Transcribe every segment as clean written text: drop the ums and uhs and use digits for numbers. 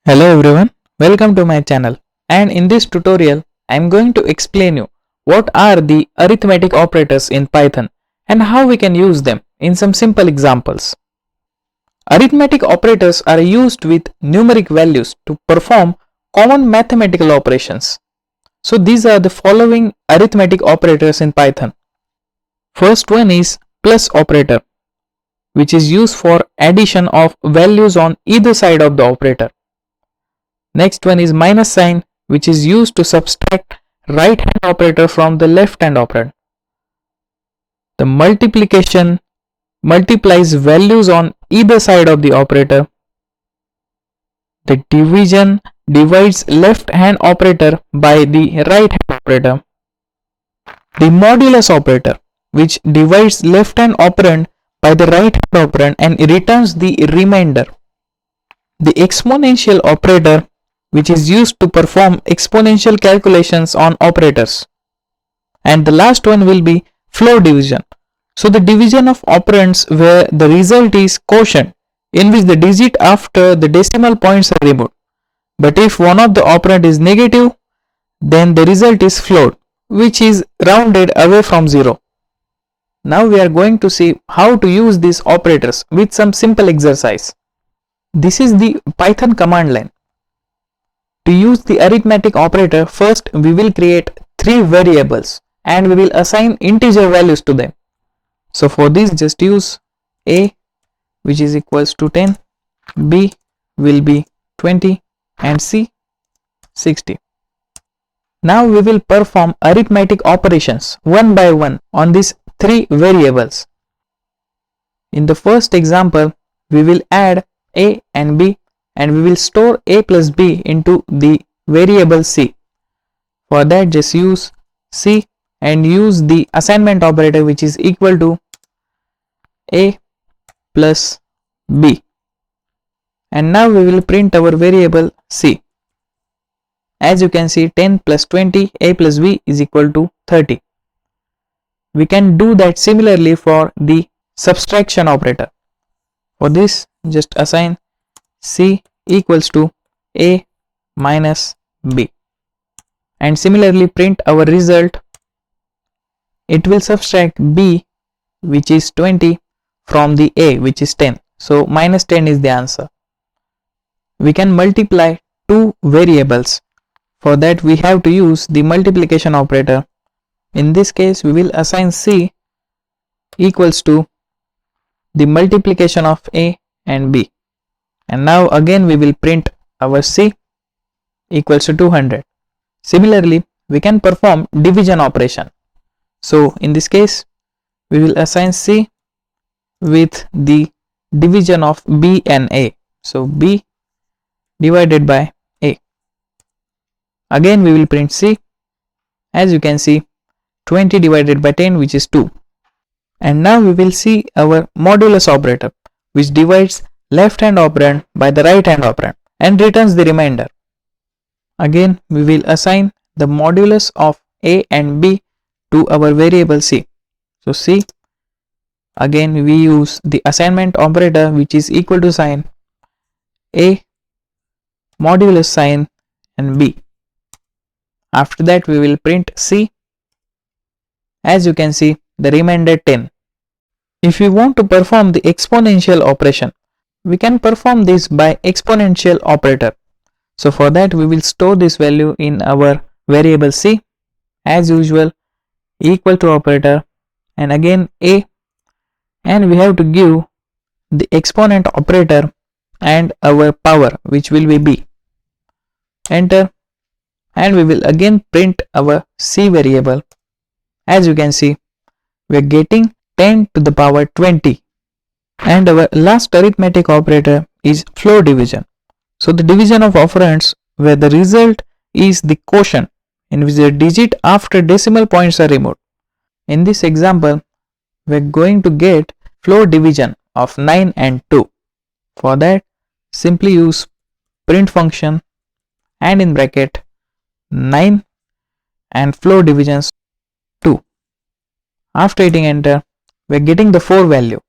Hello everyone, welcome to my channel, and in this tutorial I am going to explain you what are the arithmetic operators in Python and how we can use them in some simple examples. Arithmetic operators are used with numeric values to perform common mathematical operations. So these are the following arithmetic operators in Python. First one is plus operator, which is used for addition of values on either side of the operator. Next one is minus sign, which is used to subtract right hand operator from the left hand operand. The multiplication multiplies values on either side of the operator. The division divides left hand operator by the right hand operator. The modulus operator, which divides left hand operand by the right hand operand and returns the remainder. The exponential operator, which is used to perform exponential calculations on operators. And the last one will be floor division. So the division of operands where the result is quotient, in which the digit after the decimal points are removed. But if one of the operand is negative, then the result is floored, which is rounded away from 0. Now we are going to see how to use these operators with some simple exercise. This is the Python command line. To use the arithmetic operator, first we will create 3 variables and we will assign integer values to them. So for this just use a, which is equals to 10, b will be 20 and c 60. Now we will perform arithmetic operations one by one on these 3 variables. In the first example, we will add a and b and we will store a plus b into the variable c. For that just use c and use the assignment operator, which is equal to a plus b. And now we will print our variable c. As you can see, 10 plus 20 a plus b is equal to 30. We can do that similarly for the subtraction operator. For this just assign c equals to a minus b and similarly print our result. It will subtract b, which is 20, from the a, which is 10. So minus 10 is the answer. We can multiply 2 variables. For that we have to use the multiplication operator. In this case we will assign c equals to the multiplication of a and b. And now again we will print our c equals to 200. Similarly, we can perform division operation. So in this case, we will assign c with the division of b and a. So b divided by a. Again we will print c. As you can see, 20 divided by 10, which is 2. And now we will see our modulus operator, which divides left hand operand by the right hand operand and returns the remainder. Again we will assign the modulus of a and b to our variable c. So c, again we use the assignment operator, which is equal to sign a modulus sign and b. After that we will print c. As you can see, the remainder 10. If we want to perform the exponential operation, we can perform this by exponential operator. So for that we will store this value in our variable c. As usual, equal to operator and again a, and we have to give the exponent operator and our power, which will be b. Enter, and we will again print our c variable. As you can see, we are getting 10 to the power 20. And our last arithmetic operator is floor division. So the division of operands where the result is the quotient, in which the digit after decimal points are removed. In this example, we are going to get floor division of 9 and 2. For that, simply use print function and in bracket 9 and floor divisions 2. After hitting enter, we are getting the 4 value.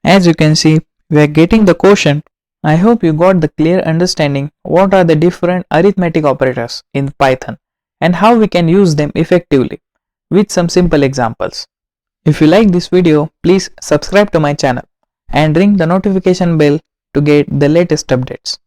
As you can see, we are getting the quotient I hope you got the clear understanding what are the different arithmetic operators in Python and how we can use them effectively with some simple examples. If you like this video, please subscribe to my channel and ring the notification bell to get the latest updates.